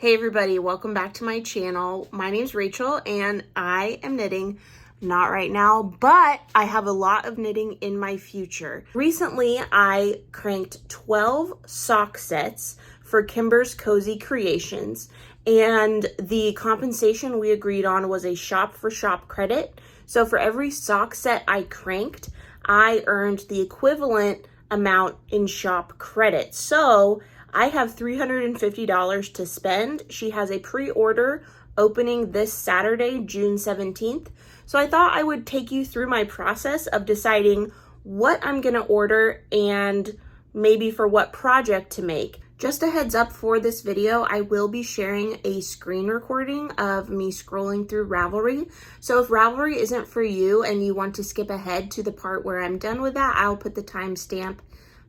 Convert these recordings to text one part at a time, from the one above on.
Hey everybody, welcome back to my channel. My name's Rachel and I am knitting, not right now, but I have a lot of knitting in my future. Recently, I cranked 12 sock sets for Kimbers Cozy Creations, and the compensation we agreed on was a shop for shop credit. So for every sock set I cranked, I earned the equivalent amount in shop credit. So I have $350 to spend. She has a pre-order opening this Saturday, June 17th. So I thought I would take you through my process of deciding what I'm gonna order and maybe for what project to make. Just a heads up for this video, I will be sharing a screen recording of me scrolling through Ravelry. So if Ravelry isn't for you and you want to skip ahead to the part where I'm done with that, I'll put the timestamp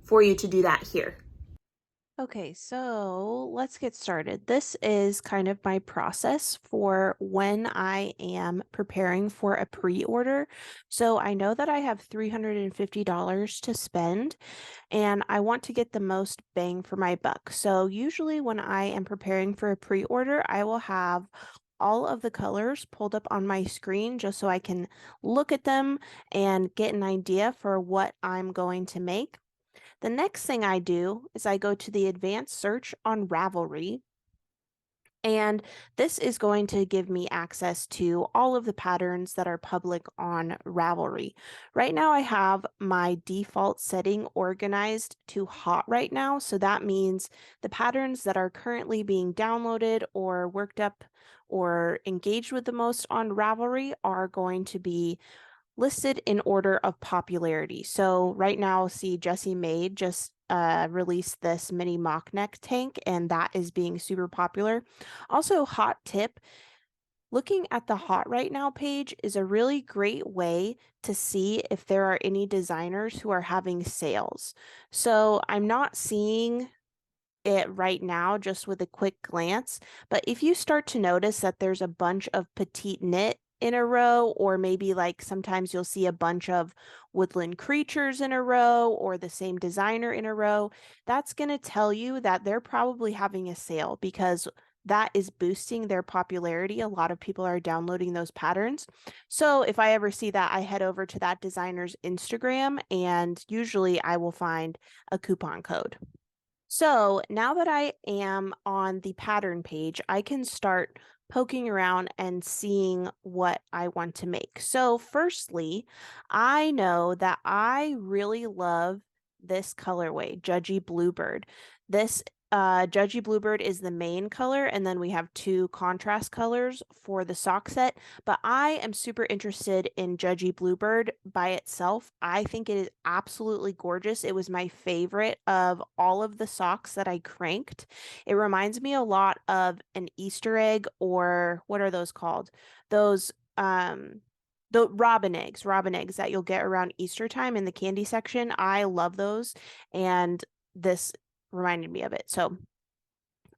for you to do that here. Okay, so let's get started. This is kind of my process for when I am preparing for a pre-order. So I know that I have $350 to spend and I want to get the most bang for my buck. So usually when I am preparing for a pre-order, I will have all of the colors pulled up on my screen just so I can look at them and get an idea for what I'm going to make. The next thing I do is I go to the advanced search on Ravelry, and this is going to give me access to all of the patterns that are public on Ravelry. Right now I have my default setting organized to hot right now, so that means the patterns that are currently being downloaded or worked up or engaged with the most on Ravelry are going to be listed in order of popularity. So right now, see Jessie Maid just released this mini mock neck tank, and that is being super popular. Also, hot tip, looking at the hot right now page is a really great way to see if there are any designers who are having sales. So I'm not seeing it right now just with a quick glance, but if you start to notice that there's a bunch of petite knit in a row, or maybe like sometimes you'll see a bunch of woodland creatures in a row or the same designer in a row, that's going to tell you that they're probably having a sale because that is boosting their popularity. A lot of people are downloading those patterns. So if I ever see that, I head over to that designer's Instagram and usually I will find a coupon code. So now that I am on the pattern page, I can start poking around and seeing what I want to make. So firstly, I know that I really love this colorway, Judgy Bluebird. This Judgy Bluebird is the main color, and then we have two contrast colors for the sock set, but I am super interested in Judgy Bluebird by itself. I think it is absolutely gorgeous. It was my favorite of all of the socks that I cranked. It reminds me a lot of an Easter egg, or what are those called? Those the robin eggs that you'll get around Easter time in the candy section. I love those, and this reminded me of it. So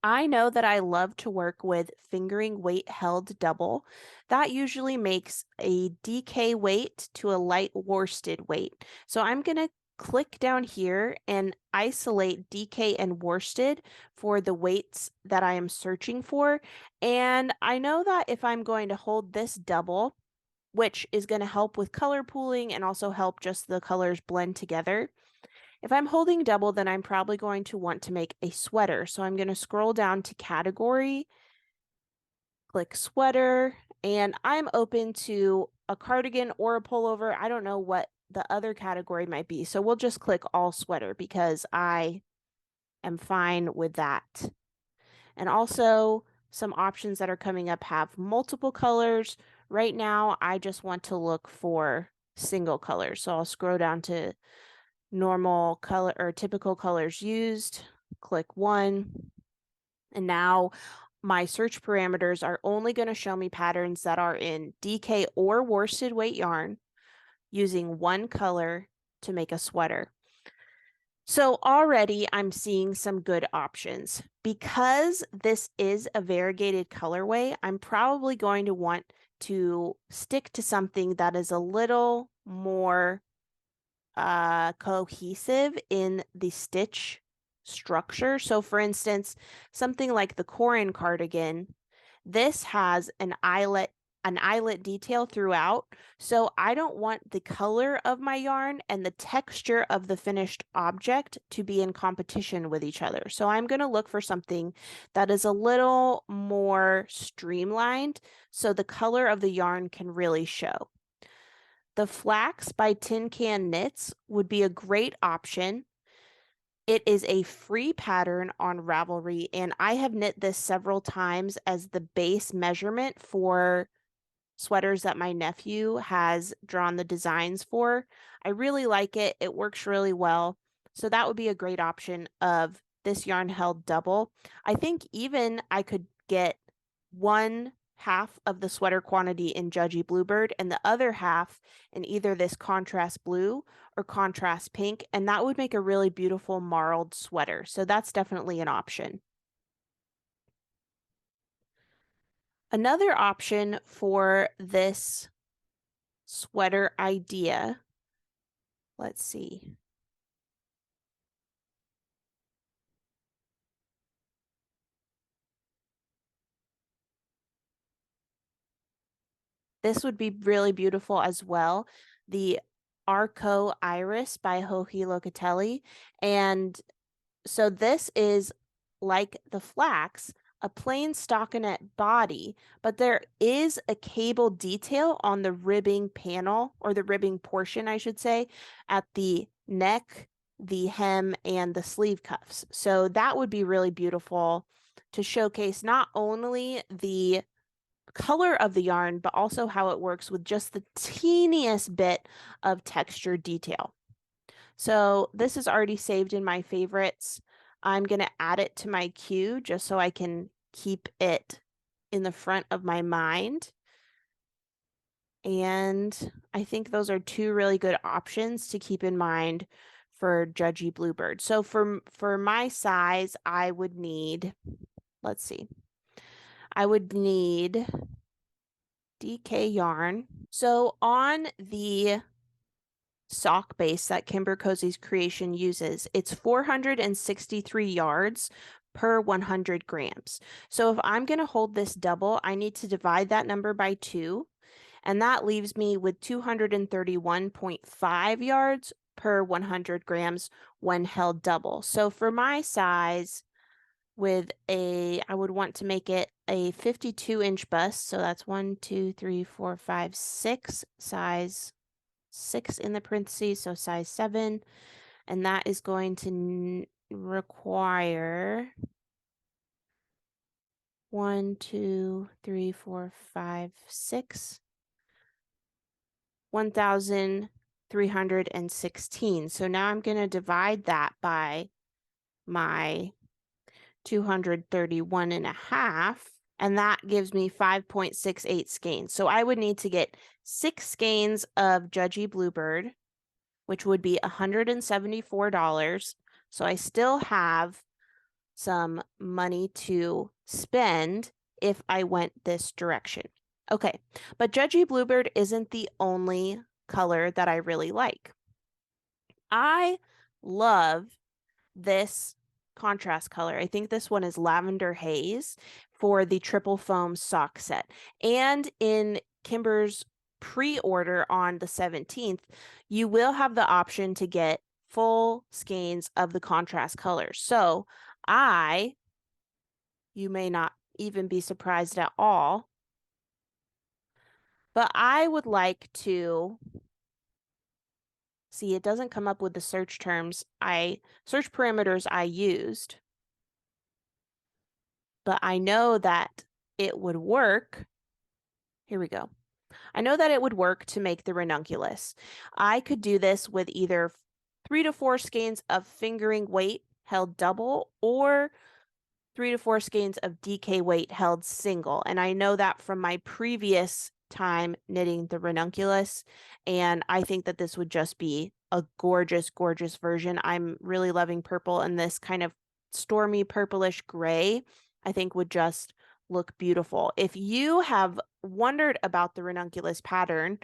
I know that I love to work with fingering weight held double. That usually makes a DK weight to a light worsted weight. So I'm going to click down here and isolate DK and worsted for the weights that I am searching for. And I know that if I'm going to hold this double, which is going to help with color pooling and also help just the colors blend together. If I'm holding double, then I'm probably going to want to make a sweater. So I'm going to scroll down to category, click sweater, and I'm open to a cardigan or a pullover. I don't know what the other category might be. So we'll just click all sweater because I am fine with that. And also some options that are coming up have multiple colors. Right now, I just want to look for single colors. So I'll scroll down to normal color or typical colors used, click one. And now my search parameters are only going to show me patterns that are in DK or worsted weight yarn using one color to make a sweater. So already I'm seeing some good options. Because this is a variegated colorway, I'm probably going to want to stick to something that is a little more cohesive in the stitch structure. So for instance, something like the Corin cardigan, this has an eyelet detail throughout. So I don't want the color of my yarn and the texture of the finished object to be in competition with each other. So I'm going to look for something that is a little more streamlined so the color of the yarn can really show. The Flax by Tin Can Knits would be a great option. It is a free pattern on Ravelry, and I have knit this several times as the base measurement for sweaters that my nephew has drawn the designs for. I really like it. It works really well. So that would be a great option of this yarn held double. I think even I could get one half of the sweater quantity in Judgy Bluebird and the other half in either this contrast blue or contrast pink, and that would make a really beautiful marled sweater. So that's definitely an option. Another option for this sweater idea, let's see. This would be really beautiful as well. The Arco Iris by Joji Locatelli. And so this is like the Flax, a plain stockinette body, but there is a cable detail on the ribbing panel, or the ribbing portion, I should say, at the neck, the hem, and the sleeve cuffs. So that would be really beautiful to showcase not only the color of the yarn, but also how it works with just the teeniest bit of texture detail. So this is already saved in my favorites. I'm going to add it to my queue just so I can keep it in the front of my mind. And I think those are two really good options to keep in mind for Judgy Bluebird. So for my size, I would need, let's see, I would need DK yarn. So on the sock base that Kimber Cozy's creation uses, it's 463 yards per 100 grams. So if I'm going to hold this double, I need to divide that number by 2, and that leaves me with 231.5 yards per 100 grams when held double. So for my size, I would want to make it a 52-inch bust. So that's 1, 2, 3, 4, 5, 6, size 6 in the parentheses, so size 7. And that is going to require 1, 2, 3, 4, 5, 6, 1,316. So now I'm going to divide that by my 231.5, and that gives me 5.68 skeins. So I would need to get 6 skeins of Judgy Bluebird, which would be $174. So I still have some money to spend if I went this direction. Okay, but Judgy Bluebird isn't the only color that I really like. I love this contrast color. I think this one is Lavender Haze for the triple foam sock set. And in Kimber's pre-order on the 17th, you will have the option to get full skeins of the contrast colors. So you may not even be surprised at all, but I would like to see, it doesn't come up with the search parameters I used, but I know that it would work. Here we go. I know that it would work to make the ranunculus. I could do this with either 3 to 4 skeins of fingering weight held double, or 3 to 4 skeins of DK weight held single. And I know that from my previous time knitting the ranunculus, and I think that this would just be a gorgeous, gorgeous version. I'm really loving purple, and this kind of stormy purplish gray I think would just look beautiful. If you have wondered about the ranunculus pattern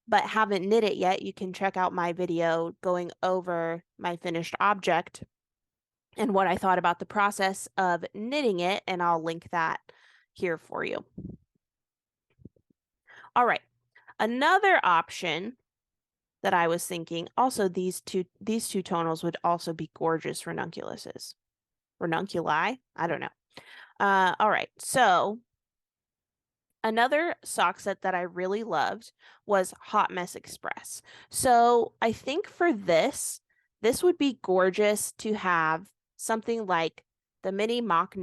but haven't knit it yet, you can check out my video going over my finished object. and what I thought about the process of knitting it, and I'll link that here for you. All right. Another option that I was thinking, also these two tonals would also be gorgeous ranunculuses. Ranunculi? I don't know. All right. So another sock set that I really loved was Hot Mess Express. So I think for this would be gorgeous to have something like the mini mock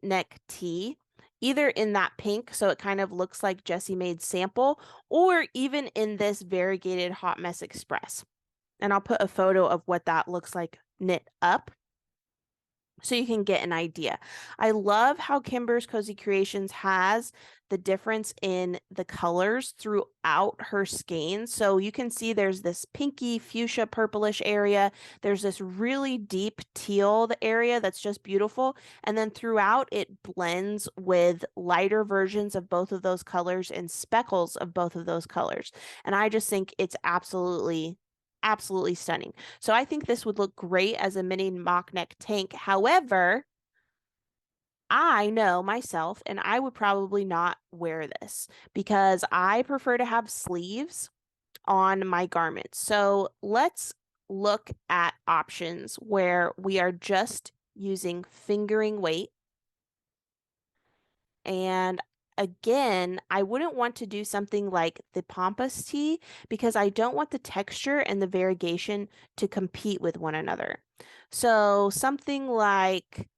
neck tee, either in that pink, so it kind of looks like Jessie made sample, or even in this variegated Hot Mess Express. And I'll put a photo of what that looks like knit up, so you can get an idea. I love how Kimbers Cozy Creations has the difference in the colors throughout her skeins. So you can see there's this pinky fuchsia purplish area. There's this really deep teal area that's just beautiful. And then throughout it blends with lighter versions of both of those colors and speckles of both of those colors. And I just think it's absolutely stunning. So I think this would look great as a mini mock neck tank. However, I know myself, and I would probably not wear this because I prefer to have sleeves on my garments. So let's look at options where we are just using fingering weight. And again, I wouldn't want to do something like the Pampas tee because I don't want the texture and the variegation to compete with one another. So something like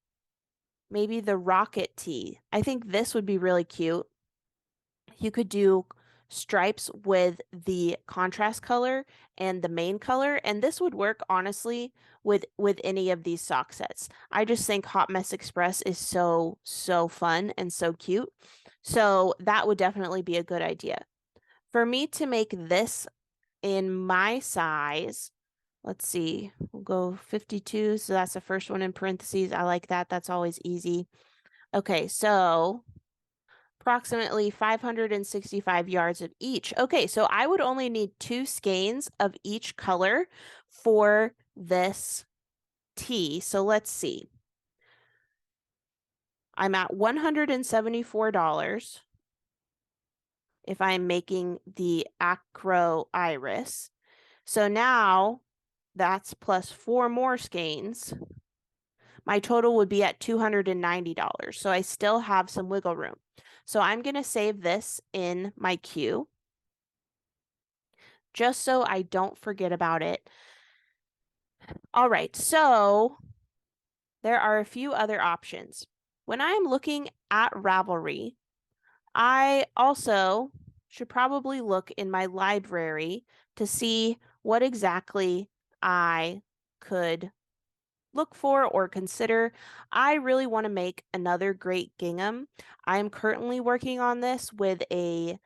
maybe the Rocket tee. I think this would be really cute. You could do stripes with the contrast color and the main color, and this would work honestly with any of these sock sets. I just think Hot Mess Express is so fun and so cute. So that would definitely be a good idea. For me to make this in my size, let's see, we'll go 52. So that's the first one in parentheses. I like that. That's always easy. Okay, so approximately 565 yards of each. Okay, so I would only need 2 skeins of each color for this tee. So let's see. I'm at $174 if I'm making the acro iris. So now that's plus 4 more skeins. My total would be at $290. So I still have some wiggle room. So I'm going to save this in my queue just so I don't forget about it. All right, so there are a few other options. When I'm looking at Ravelry, I also should probably look in my library to see what exactly I could look for or consider. I really want to make another great gingham. I'm currently working on this with a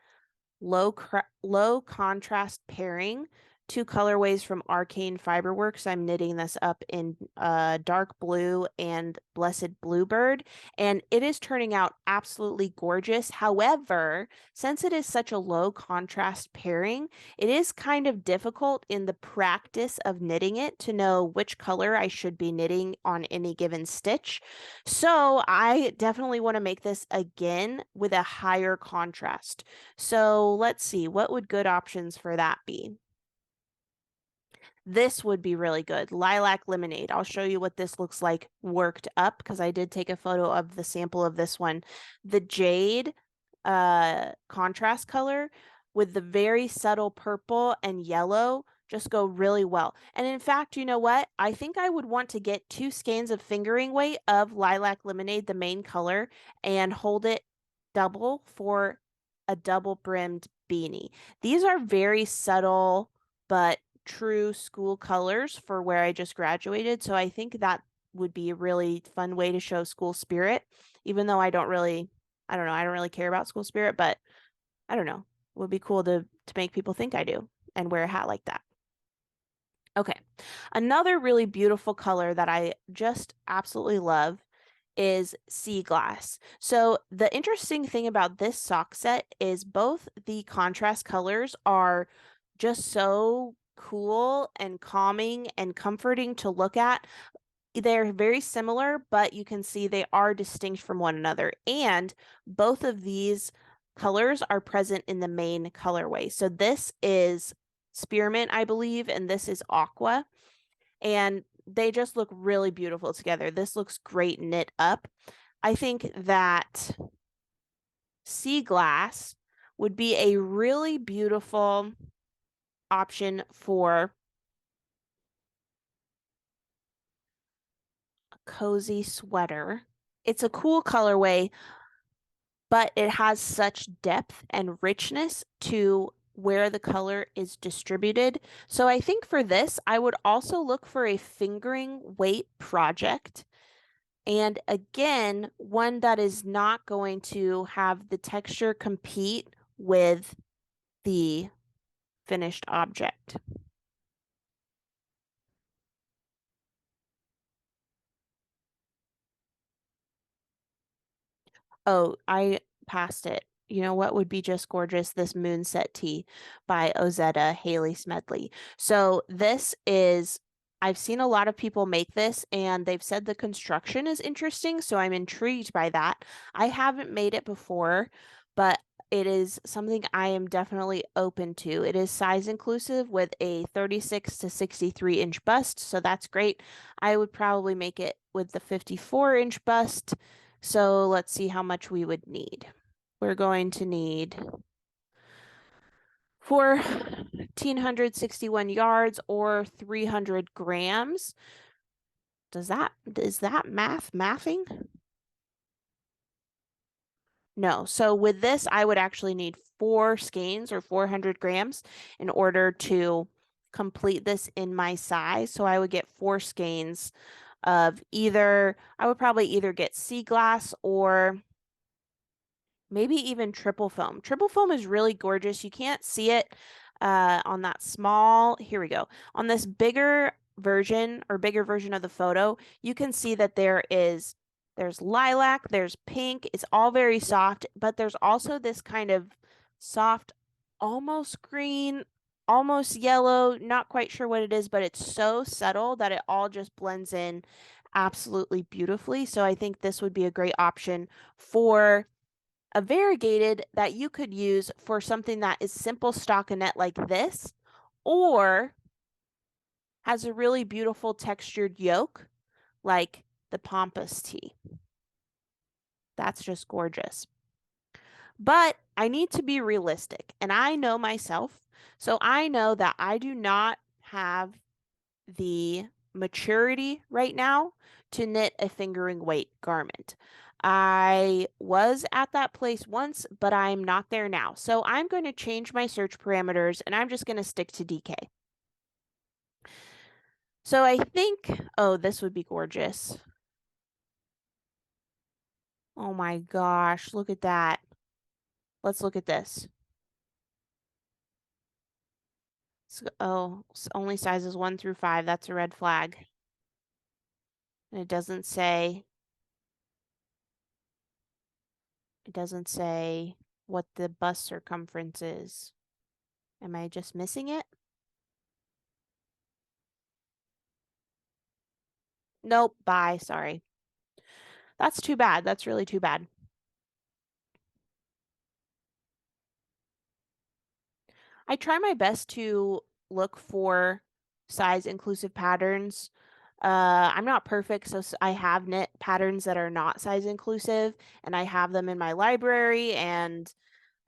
low contrast pairing, 2 colorways from Arcane Fiberworks. I'm knitting this up in dark blue and Blessed Bluebird, and it is turning out absolutely gorgeous. However, since it is such a low contrast pairing, it is kind of difficult in the practice of knitting it to know which color I should be knitting on any given stitch. So I definitely want to make this again with a higher contrast. So let's see, what would good options for that be? This would be really good. Lilac Lemonade. I'll show you what this looks like worked up because I did take a photo of the sample of this one. The jade contrast color with the very subtle purple and yellow just go really well. And in fact, you know what? I think I would want to get 2 skeins of fingering weight of Lilac Lemonade, the main color, and hold it double for a double brimmed beanie. These are very subtle but true school colors for where I just graduated. So I think that would be a really fun way to show school spirit, even though I don't really care about school spirit, but I don't know. It would be cool to make people think I do and wear a hat like that. Okay. Another really beautiful color that I just absolutely love is sea glass. So the interesting thing about this sock set is both the contrast colors are just so cool and calming and comforting to look at. they're very similar, but you can see they are distinct from one another. And both of these colors are present in the main colorway. So this is spearmint, I believe, and this is aqua. And they just look really beautiful together. This looks great knit up. I think that sea glass would be a really beautiful option for a cozy sweater. It's a cool colorway, but it has such depth and richness to where the color is distributed. So I think for this, I would also look for a fingering weight project. And again, one that is not going to have the texture compete with the finished object. Oh, I passed it. You know what would be just gorgeous? This Moonset Tea by Ozetta Haley Smedley. So this is, I've seen a lot of people make this and they've said the construction is interesting, so I'm intrigued by that. I haven't made it before, but it is something I am definitely open to. It is size inclusive with a 36 to 63 inch bust, so that's great. I would probably make it with the 54-inch bust. So let's see how much we would need. We're going to need 1,461 yards or 300 grams. Is that mathing? No. So with this, I would actually need 4 skeins or 400 grams in order to complete this in my size. So I would get 4 skeins of either, I would probably either get sea glass or maybe even triple foam. Triple foam is really gorgeous. You can't see it on that small, here we go. On this bigger version of the photo, you can see that there's lilac, there's pink. It's all very soft, but there's also this kind of soft, almost green, almost yellow, not quite sure what it is, but it's so subtle that it all just blends in absolutely beautifully. So I think this would be a great option for a variegated that you could use for something that is simple stockinette like this, or has a really beautiful textured yoke like the Pampas tea. That's just gorgeous. But I need to be realistic, and I know myself, so I know that I do not have the maturity right now to knit a fingering weight garment. I was at that place once, but I'm not there now. So I'm going to change my search parameters and I'm just going to stick to DK. So I think, oh, this would be gorgeous. Oh my gosh, look at that. Let's look at this. So, oh, only sizes 1 through 5. That's a red flag. And it doesn't say what the bust circumference is. Am I just missing it? Nope, bye, sorry. That's too bad. That's really too bad. I try my best to look for size inclusive patterns. I'm not perfect, so I have knit patterns that are not size inclusive, and I have them in my library. And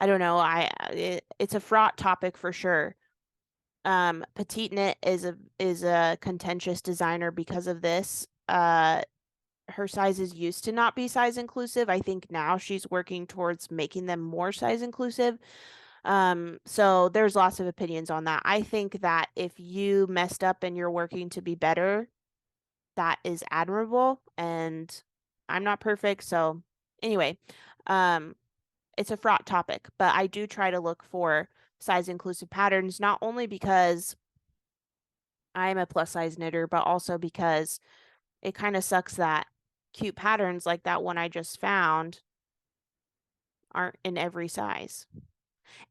I don't know, it's a fraught topic for sure. Petite Knit is a contentious designer because of this. Her sizes used to not be size inclusive. I think now she's working towards making them more size inclusive. So there's lots of opinions on that. I think that if you messed up and you're working to be better, that is admirable. And I'm not perfect. So anyway, um, it's a fraught topic, but I do try to look for size inclusive patterns, not only because I'm a plus size knitter, but also because it kind of sucks that cute patterns like that one I just found aren't in every size.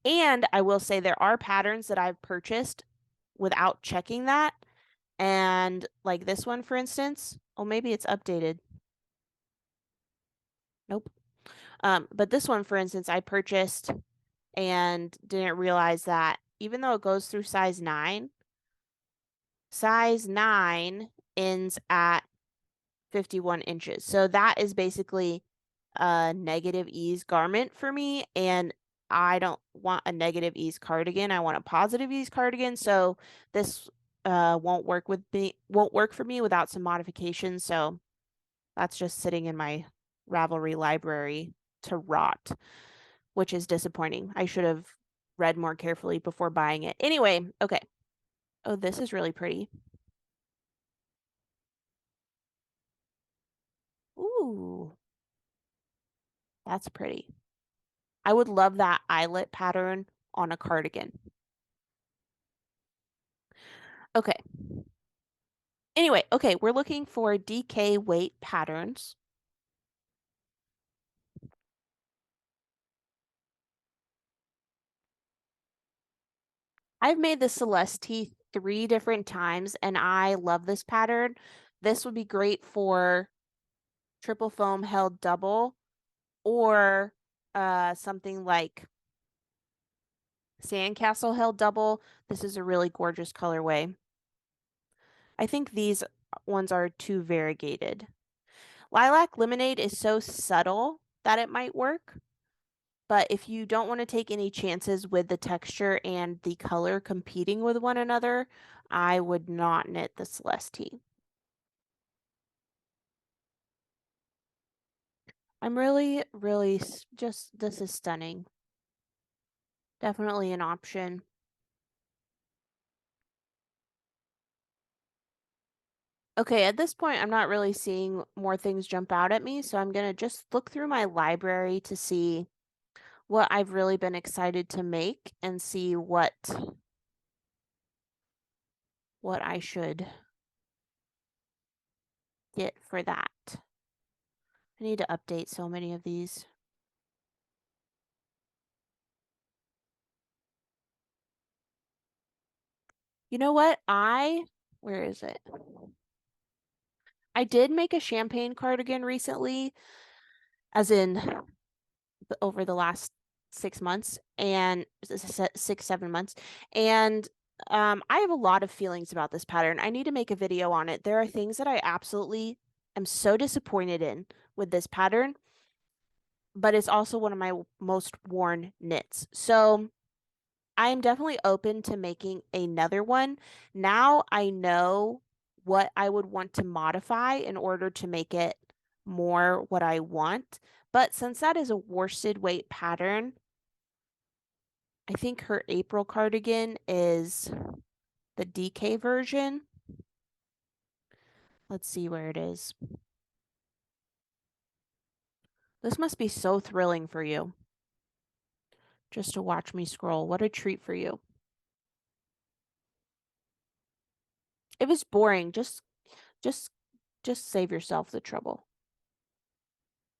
And I will say there are patterns that I've purchased without checking that. And like this one, for instance, Oh, maybe it's updated. Nope. But this one, for instance, I purchased and didn't realize that even though it goes through size 9 ends at 51 inches. So that is basically a negative ease garment for me, and I don't want a negative ease cardigan. I want a positive ease cardigan. So this won't work for me without some modifications. So that's just sitting in my Ravelry library to rot, which is disappointing. I should have read more carefully before buying it. Anyway, okay. Oh, this is really pretty. Ooh, that's pretty. I would love that eyelet pattern on a cardigan. Okay. Anyway, okay, we're looking for DK weight patterns. I've made the Celeste 3 different times and I love this pattern. This would be great for triple foam held double or something like sandcastle held double. This is a really gorgeous colorway. I think these ones are too variegated. Lilac Lemonade is so subtle that it might work. But if you don't want to take any chances with the texture and the color competing with one another, I would not knit the Celeste. I'm really, really just, this is stunning. Definitely an option. Okay, at this point, I'm not really seeing more things jump out at me, so I'm going to just look through my library to see what I've really been excited to make and see what I should get for that. I need to update so many of these. You know what? Where is it? I did make a champagne cardigan recently, as in over the last 6 months and 6, 7 months. And I have a lot of feelings about this pattern. I need to make a video on it. There are things that I absolutely am so disappointed in with this pattern, but it's also one of my most worn knits. So I am definitely open to making another one. Now I know what I would want to modify in order to make it more what I want. But since that is a worsted weight pattern, I think her April cardigan is the DK version. Let's see where it is. This must be so thrilling for you just to watch me scroll. What a treat for you. If it's boring, just just save yourself the trouble.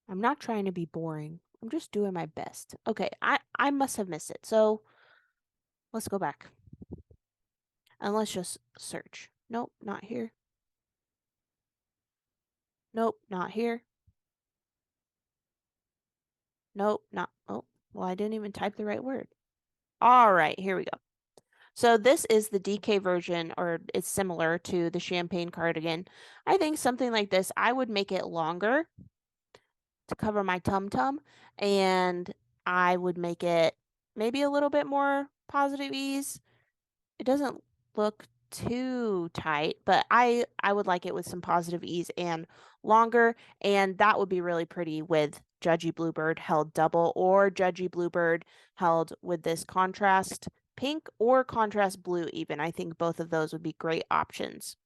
I'm not trying to be boring. I'm just doing my best. Okay, I must have missed it. So let's go back. And let's just search. Nope, not here. Nope, not here. Nope, not. Oh, well, I didn't even type the right word. All right, here we go. So this is the DK version, or it's similar to the champagne cardigan. I think something like this, I would make it longer to cover my tum-tum, and I would make it maybe a little bit more positive ease. It doesn't look too tight, but I would like it with some positive ease and longer, and that would be really pretty with Judgy Bluebird held double or Judgy Bluebird held with this contrast pink or contrast blue even. I think both of those would be great options.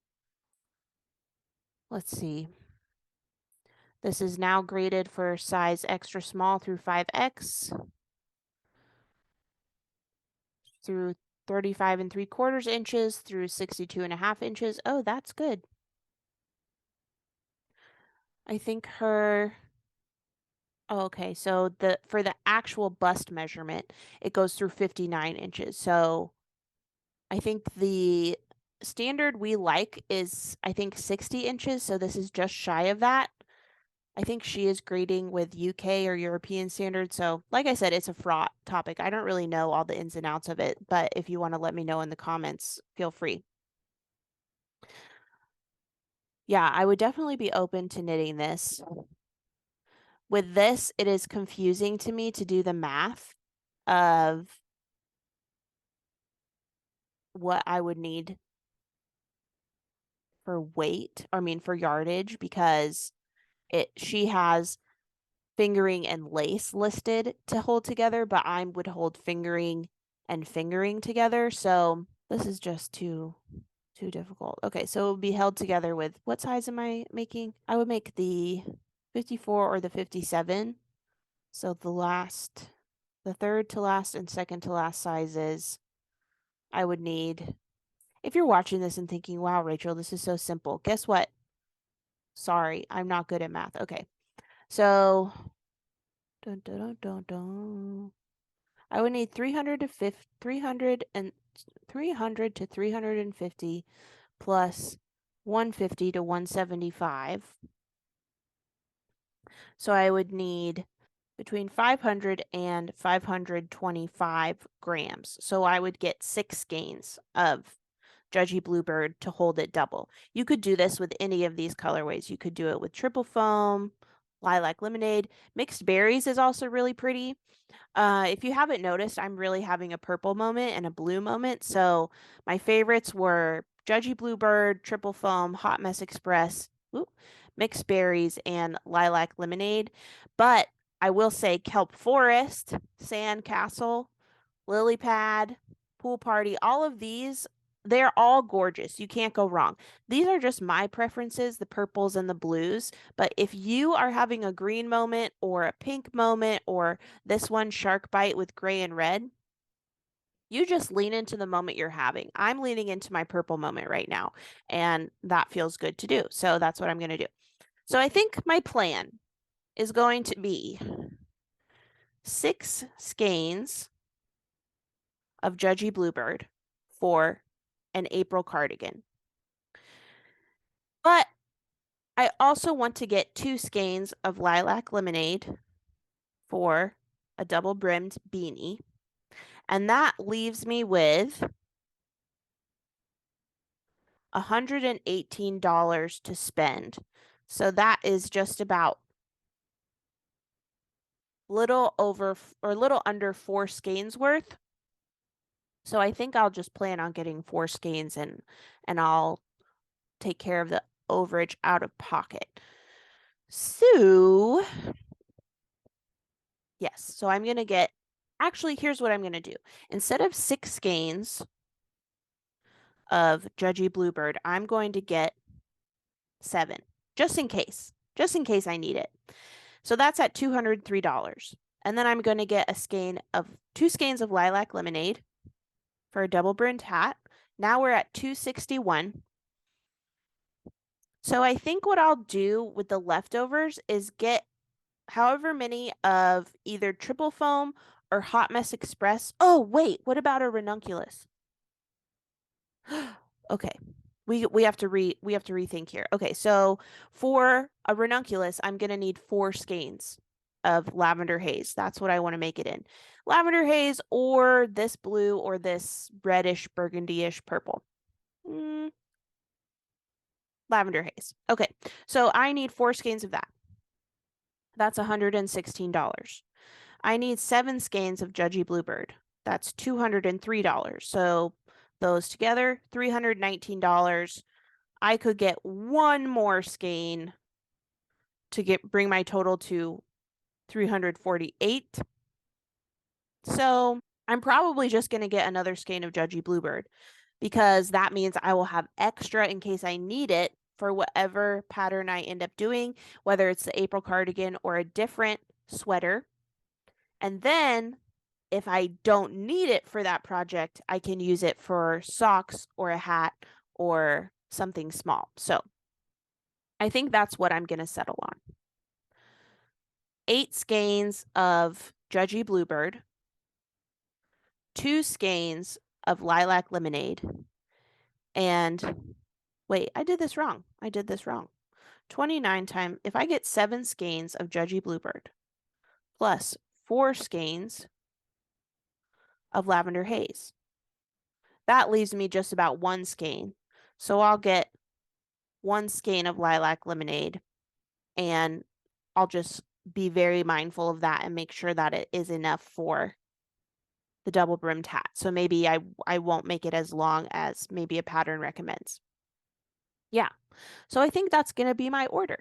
Let's see. This is now graded for size extra small through 5X through 35 3/4 inches through 62 1/2 inches. Oh, that's good. I think her. Oh, okay, so for the actual bust measurement, it goes through 59 inches. So I think the standard we like is, I think, 60 inches. So this is just shy of that. I think she is grading with UK or European standards. So, like I said, it's a fraught topic. I don't really know all the ins and outs of it, but if you want to let me know in the comments, feel free. Yeah, I would definitely be open to knitting this. With this, it is confusing to me to do the math of what I would need for weight, I mean for yardage, because she has fingering and lace listed to hold together, but I would hold fingering and fingering together. So this is just too difficult. Okay, so it would be held together with, what size am I making? I would make the 54 or the 57. So the third to last and second to last sizes I would need. If you're watching this and thinking, wow, Rachel, this is so simple. Guess what? Sorry, I'm not good at math. Okay. So dun, dun, dun, dun, dun. I would need 300 to 50, 300 and 300 to 350 plus 150 to 175. So I would need between 500 and 525 grams. So I would get 6 skeins of Judgy Bluebird to hold it double. You could do this with any of these colorways. You could do it with triple foam, lilac lemonade. Mixed berries is also really pretty. If you haven't noticed, I'm really having a purple moment and a blue moment. So my favorites were Judgy Bluebird, Triple Foam, Hot Mess Express, Mixed Berries, and Lilac Lemonade. But I will say Kelp Forest, Sand Castle, Lily Pad, Pool Party, all of these, they're all gorgeous. You can't go wrong. These are just my preferences, the purples and the blues. But if you are having a green moment or a pink moment or this one shark bite with gray and red, you just lean into the moment you're having. I'm leaning into my purple moment right now, and that feels good to do. So that's what I'm going to do. So I think my plan is going to be 6 skeins of Judgy Bluebird for an April cardigan. But I also want to get 2 skeins of Lilac Lemonade for a double brimmed beanie. And that leaves me with $118 to spend. So that is just about little over or little under 4 skeins worth. So I think I'll just plan on getting 4 skeins and I'll take care of the overage out of pocket. So yes, so I'm going to get, actually, here's what I'm going to do. Instead of 6 skeins of Judgy Bluebird, I'm going to get 7, just in case I need it. So that's at $203. And then I'm going to get 2 skeins of Lilac Lemonade for a double brimmed hat. Now we're at $261. So I think what I'll do with the leftovers is get however many of either triple foam or hot mess express. Oh, wait, what about a ranunculus? Okay. We have to rethink here. Okay, so for a ranunculus, I'm gonna need 4 skeins of lavender haze. That's what I want to make it in. Lavender haze or this blue or this reddish burgundy-ish purple. Lavender haze. Okay, so I need 4 skeins of that. That's $116. I need 7 skeins of Judgy Bluebird. That's $203. So those together, $319. I could get 1 more skein to bring my total to 348. So I'm probably just going to get another skein of Judgy Bluebird because that means I will have extra in case I need it for whatever pattern I end up doing, whether it's the April cardigan or a different sweater. And then if I don't need it for that project, I can use it for socks or a hat or something small. So I think that's what I'm going to settle on. 8 skeins of Judgy Bluebird, 2 skeins of Lilac Lemonade, And wait, I did this wrong. 29 times, if I get 7 skeins of Judgy Bluebird plus 4 skeins of Lavender Haze, that leaves me just about 1 skein. So I'll get 1 skein of Lilac Lemonade, and I'll just be very mindful of that and make sure that it is enough for the double brimmed hat. So maybe I won't make it as long as maybe a pattern recommends. Yeah, so I think that's going to be my order.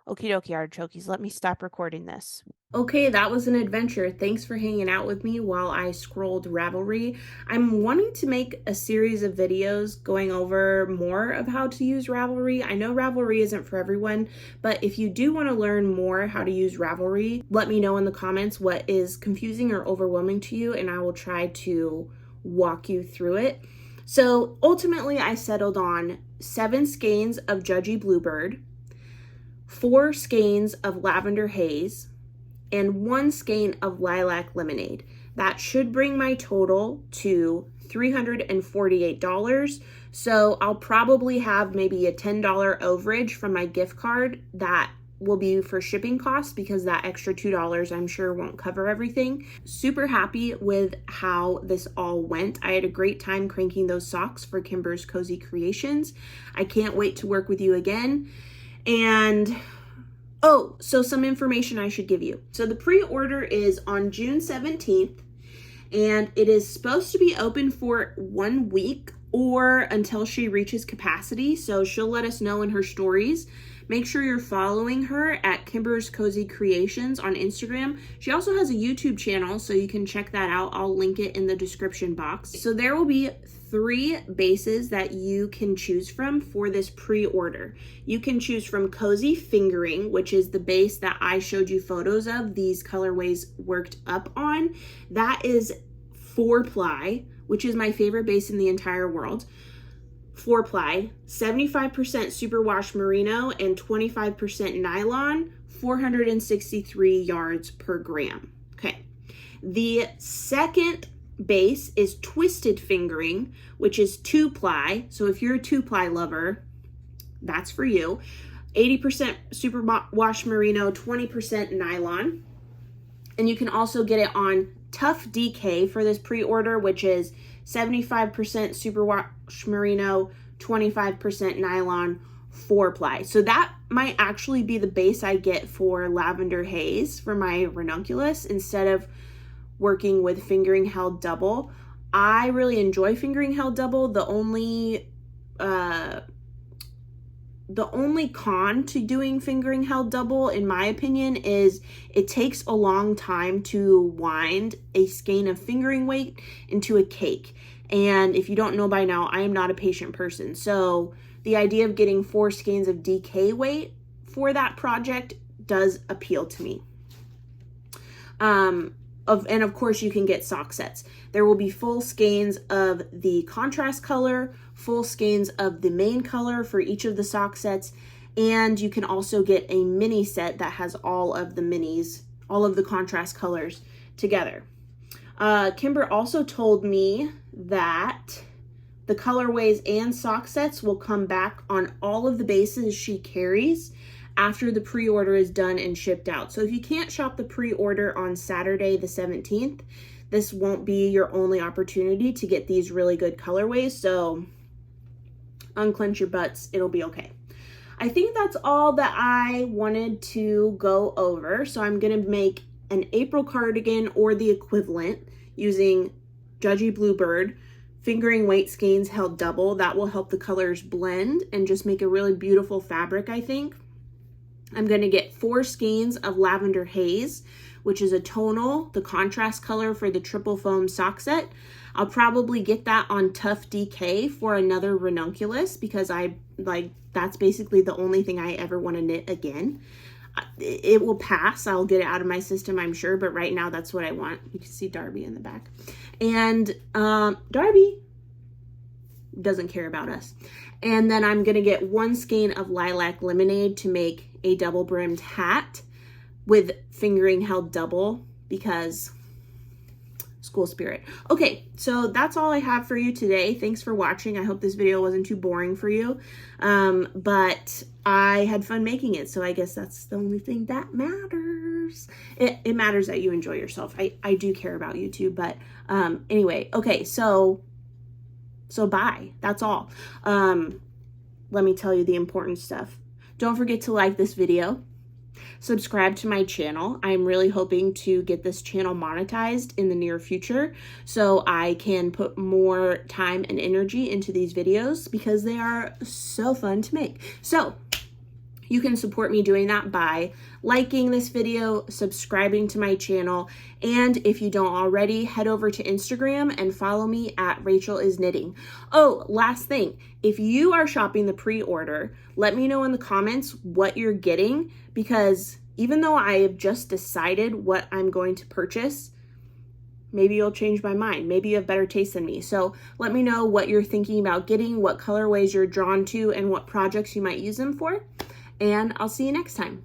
Okie dokie, artichokes, let me stop recording this. Okay, that was an adventure. Thanks for hanging out with me while I scrolled Ravelry. I'm wanting to make a series of videos going over more of how to use Ravelry. I know Ravelry isn't for everyone, but if you do want to learn more how to use Ravelry, let me know in the comments what is confusing or overwhelming to you, and I will try to walk you through it. So ultimately, I settled on 7 skeins of Judgy Bluebird, 4 skeins of Lavender Haze, and 1 skein of Lilac Lemonade. That should bring my total to $348. So I'll probably have maybe a $10 overage from my gift card that will be for shipping costs, because that extra $2 I'm sure won't cover everything. Super happy with how this all went. I had a great time cranking those socks for Kimbers Cozy Creations. I can't wait to work with you again. And oh, so some information I should give you. So the pre-order is on June 17th, and it is supposed to be open for 1 week or until she reaches capacity. So she'll let us know in her stories. Make sure you're following her at Kimbers Cozy Creations on Instagram. She also has a YouTube channel, so you can check that out. I'll link it in the description box. So there will be 3 bases that you can choose from for this pre-order. You can choose from Cozy Fingering, which is the base that I showed you photos of, these colorways worked up on. That is 4-ply, which is my favorite base in the entire world. 4-ply, 75% superwash merino and 25% nylon, 463 yards per gram. Okay. The second base is Twisted Fingering, which is 2-ply. So if you're a 2-ply lover, that's for you. 80% superwash merino, 20% nylon. And you can also get it on Tough DK for this pre-order, which is 75% superwash merino, 25% nylon, 4-ply. So that might actually be the base I get for Lavender Haze for my ranunculus instead of working with fingering held double. I really enjoy fingering held double. The only con to doing fingering held double, in my opinion, is it takes a long time to wind a skein of fingering weight into a cake. And if you don't know by now, I am not a patient person. So the idea of getting 4 skeins of DK weight for that project does appeal to me. And of course you can get sock sets. There will be full skeins of the contrast color, full skeins of the main color for each of the sock sets, and you can also get a mini set that has all of the minis, all of the contrast colors together. Kimber also told me that the colorways and sock sets will come back on all of the bases she carries after the pre-order is done and shipped out. So if you can't shop the pre-order on Saturday the 17th, this won't be your only opportunity to get these really good colorways. So unclench your butts, it'll be okay. I think that's all that I wanted to go over. So I'm gonna make an April cardigan or the equivalent using Judgy Bluebird, fingering weight skeins held double. That will help the colors blend and just make a really beautiful fabric, I think. I'm going to get 4 skeins of Lavender Haze, which is a tonal, the contrast color for the triple foam sock set. I'll probably get that on Tough DK for another ranunculus, because that's basically the only thing I ever want to knit again. It will pass. I'll get it out of my system, I'm sure, but right now that's what I want. You can see Darby in the back. And Darby doesn't care about us. And then I'm going to get 1 skein of Lilac Lemonade to make a double brimmed hat with fingering held double, because school spirit. Okay, so that's all I have for you today. Thanks for watching. I hope this video wasn't too boring for you, but I had fun making it, so I guess that's the only thing that matters. It matters that you enjoy yourself. I do care about you too, but anyway, okay, so bye. That's all. Let me tell you the important stuff. Don't forget to like this video. Subscribe to my channel. I'm really hoping to get this channel monetized in the near future so I can put more time and energy into these videos because they are so fun to make. So you can support me doing that by liking this video, subscribing to my channel, and if you don't already, head over to Instagram and follow me at Rachel is Knitting. Oh, last thing, if you are shopping the pre-order, let me know in the comments what you're getting, because even though I have just decided what I'm going to purchase, maybe you'll change my mind. Maybe you have better taste than me. So let me know what you're thinking about getting, what colorways you're drawn to, and what projects you might use them for. And I'll see you next time.